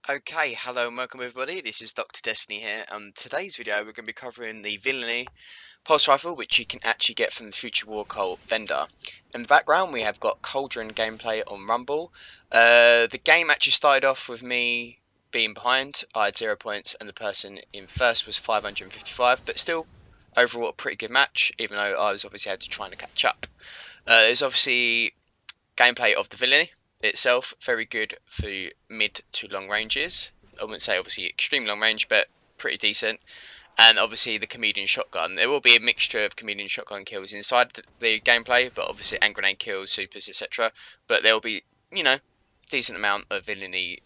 Okay, hello and welcome everybody. This is Dr. Destiny here. Today's video we're going to be covering the Villainy Pulse rifle, which you can actually get from the Future War Cult vendor. In the background we have got Cauldron gameplay on Rumble. The game actually started off with me being behind. I had 0 points and the person in first was 555, but still overall a pretty good match, even though I was obviously had to try and catch up. There's obviously gameplay of the Villainy itself, very good for mid to long ranges. I wouldn't say obviously extreme long range, but pretty decent. And obviously the comedian shotgun. There will be a mixture of comedian shotgun kills inside the gameplay, but obviously and grenade kills, supers, etc. But there will be, decent amount of villainy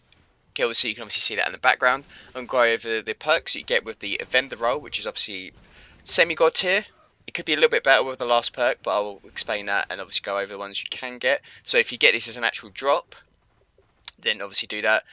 kills, so you can obviously see that in the background. And go over the perks you get with the vendor role, which is obviously semi-god tier. It could be a little bit better with the last perk, but I will explain that and obviously go over the ones you can get. So if you get this as an actual drop, then obviously do that.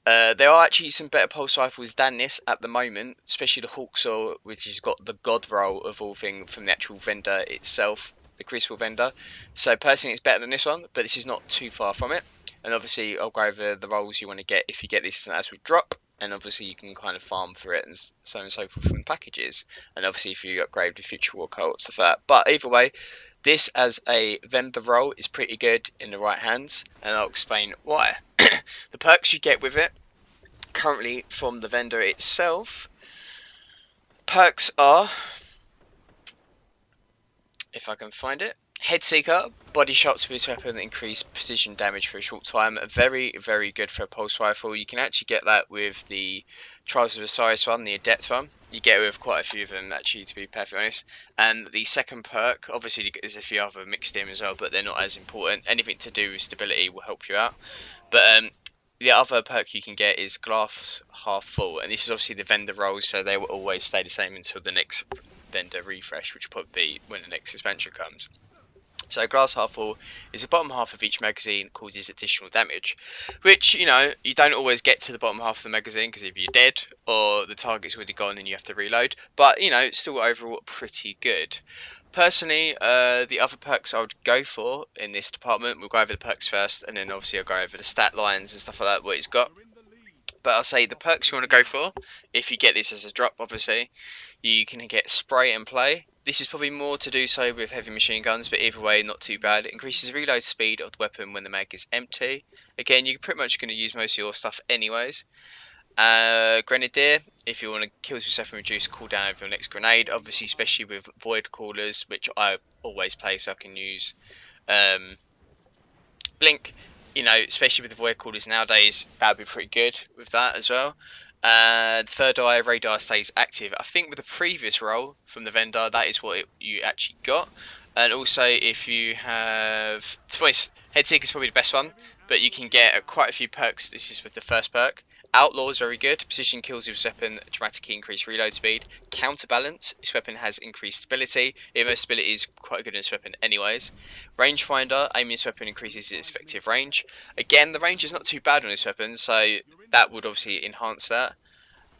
There are actually some better pulse rifles than this at the moment, especially the Hawksaw, which has got the god roll of all things from the actual vendor itself, the Crucible vendor. So personally it's better than this one, but this is not too far from it. And obviously I'll go over the rolls you want to get if you get this as an actual drop. And obviously you can kind of farm for it and so on and so forth from packages. And obviously if you upgrade with Future War Cult, stuff like that. But either way, this as a vendor roll is pretty good in the right hands. And I'll explain why. The perks you get with it currently from the vendor itself, perks are, if I can find it, Head Seeker, body shots with this weapon increase precision damage for a short time. Very, very good for a pulse rifle. You can actually get that with the Trials of Osiris one, the Adept one. You get it with quite a few of them, actually, to be perfectly honest. And the second perk, obviously there's a few other mixed in as well, but they're not as important. Anything to do with stability will help you out. But the other perk you can get is glass half full, and this is obviously the vendor rolls, so they will always stay the same until the next vendor refresh, which will probably be when the next expansion comes. So glass half full is the bottom half of each magazine causes additional damage, which, you don't always get to the bottom half of the magazine because if you're dead or the target's already gone and you have to reload, but, it's still overall pretty good. Personally, the other perks I would go for in this department, we'll go over the perks first, and then obviously I'll go over the stat lines and stuff like that, what it's got. But I'll say the perks you want to go for, if you get this as a drop, obviously, you can get spray and play. This is probably more to do so with heavy machine guns, but either way, not too bad. It increases reload speed of the weapon when the mag is empty. Again, you're pretty much going to use most of your stuff anyways. Grenadier, if you want to kill yourself and reduce cooldown of your next grenade, obviously especially with void callers, which I always play so I can use blink, especially with the void callers nowadays, that would be pretty good with that as well. Third eye radar stays active. I think with the previous roll from the vendor, that is what you actually got. And also if you have, to be honest, Head Seeker is probably the best one, but you can get quite a few perks. This is with the first perk. Outlaw is very good. Precision kills with this weapon dramatically increase reload speed. Counterbalance, this weapon has increased stability, even though stability is quite good in this weapon anyways. Rangefinder, aiming this weapon increases its effective range. Again, the range is not too bad on this weapon, so that would obviously enhance that.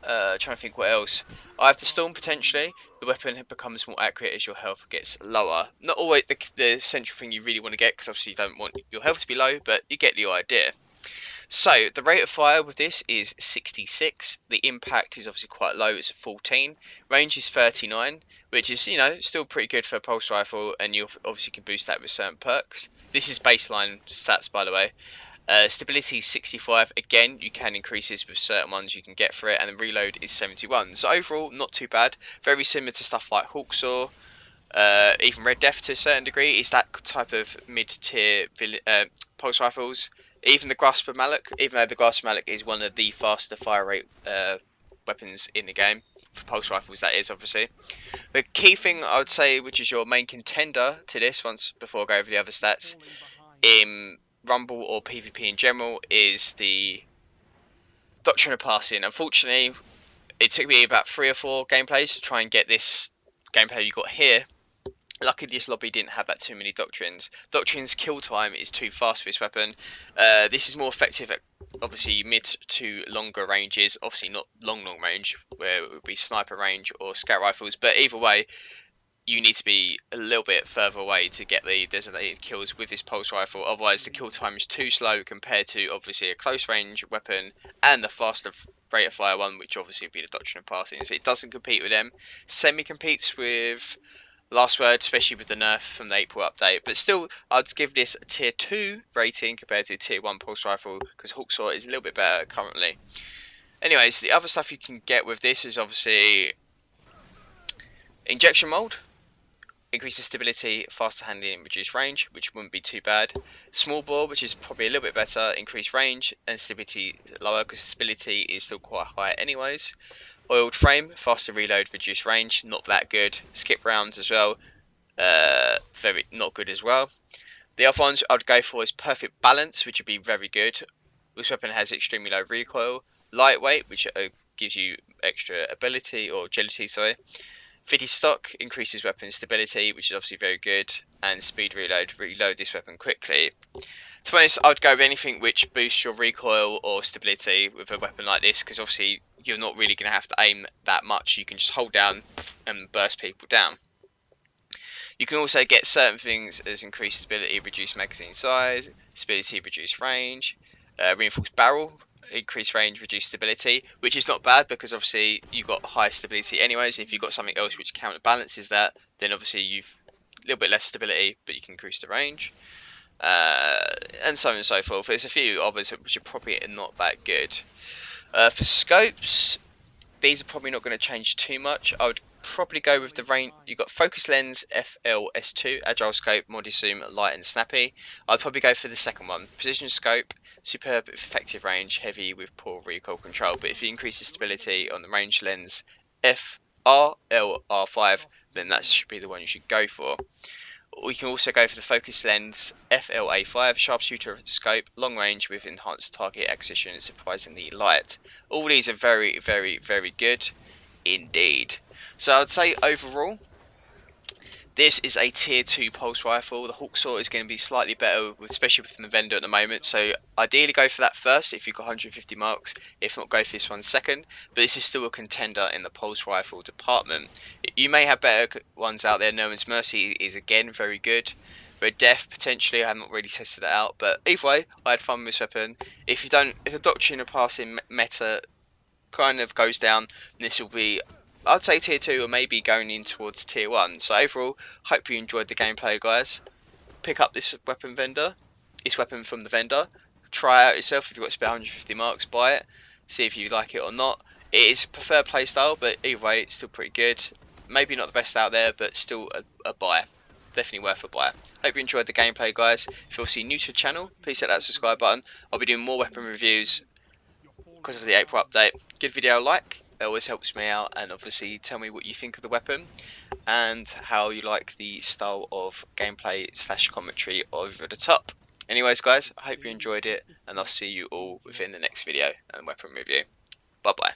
Trying to think what else. I have the Storm potentially. The weapon becomes more accurate as your health gets lower. Not always the central thing you really want to get, because obviously you don't want your health to be low, but you get the idea. So the rate of fire with this is 66. The impact is obviously quite low. It's a 14. Range is 39, which is still pretty good for a pulse rifle, and you obviously can boost that with certain perks. This is baseline stats, by the way. Stability is 65. Again, you can increase this with certain ones you can get for it, and the reload is 71. So overall, not too bad. Very similar to stuff like Hawksaw, even Red Death to a certain degree. Is that type of mid-tier pulse rifles. Even the Grasp Mallet, even though the Grasp Mallet is one of the faster fire rate weapons in the game, for pulse rifles that is, obviously. The key thing I would say, which is your main contender to this, before I go over the other stats, in Rumble or PvP in general, is the Doctrine of Passing. Unfortunately, it took me about 3 or 4 gameplays to try and get this gameplay you got here. Luckily this lobby didn't have that too many doctrines. Doctrine's kill time is too fast for this weapon. This is more effective at obviously mid to longer ranges. Obviously not long range, where it would be sniper range or scout rifles. But either way, you need to be a little bit further away to get the designated kills with this pulse rifle. Otherwise, the kill time is too slow compared to obviously a close range weapon and the faster rate of fire one, which obviously would be the doctrine of passing. So it doesn't compete with them. Semi competes with Last Word, especially with the nerf from the April update. But still, I'd give this a tier 2 rating compared to tier 1 pulse rifle because Hawk Saw is a little bit better currently. Anyways, the other stuff you can get with this is obviously injection mold. Increases stability, faster handling, and reduced range, which wouldn't be too bad. Small bore, which is probably a little bit better, increased range and stability lower because stability is still quite high anyways. Oiled frame, faster reload, reduced range, not that good. Skip rounds as well, very not good as well. The other ones I'd go for is perfect balance, which would be very good. This weapon has extremely low recoil, lightweight, which gives you extra ability or agility, sorry. 50 stock increases weapon stability, which is obviously very good, and speed reload. Reload this weapon quickly. To be honest, I'd go with anything which boosts your recoil or stability with a weapon like this, because obviously you're not really going to have to aim that much. You can just hold down and burst people down. You can also get certain things as increased stability, reduced magazine size, stability, reduced range, reinforced barrel, increased range, reduced stability, which is not bad because obviously you've got high stability anyways. If you've got something else which counterbalances that, then obviously you've a little bit less stability, but you can increase the range, and so on and so forth. There's a few others which are probably not that good. For scopes, these are probably not going to change too much. I would probably go with the range. You've got focus lens, FLS2, agile scope, mod zoom, light and snappy. I'd probably go for the second one. Precision scope, superb effective range, heavy with poor recoil control. But if you increase the stability on the range lens, FRLR5, then that should be the one you should go for. We can also go for the focus lens FLA5, sharpshooter scope, long range with enhanced target acquisition, surprisingly light. All these are very, very, very good indeed. So I'd say overall, this is a tier 2 pulse rifle. The Hawk Saw is going to be slightly better, especially within the vendor at the moment. So ideally go for that first if you've got 150 marks. If not, go for this one second. But this is still a contender in the pulse rifle department. You may have better ones out there. No One's Mercy is again very good. Red Death potentially. I haven't really tested it out, but either way, I had fun with this weapon. If the doctrine of passing meta kind of goes down, this will be, I'd say, tier 2 or maybe going in towards tier 1. So overall, hope you enjoyed the gameplay, guys. Pick up this weapon from the vendor. Try it out yourself. If you've got to spare 150 marks, buy it. See if you like it or not. It is preferred playstyle, but either way, it's still pretty good. Maybe not the best out there, but still a buy. Definitely worth a buy. Hope you enjoyed the gameplay, guys. If you're obviously new to the channel, please hit that subscribe button. I'll be doing more weapon reviews because of the April update. Give the video a like, that always helps me out, and obviously tell me what you think of the weapon and how you like the style of gameplay / commentary over the top. Anyways, guys, I hope you enjoyed it, and I'll see you all within the next video and weapon review. Bye bye.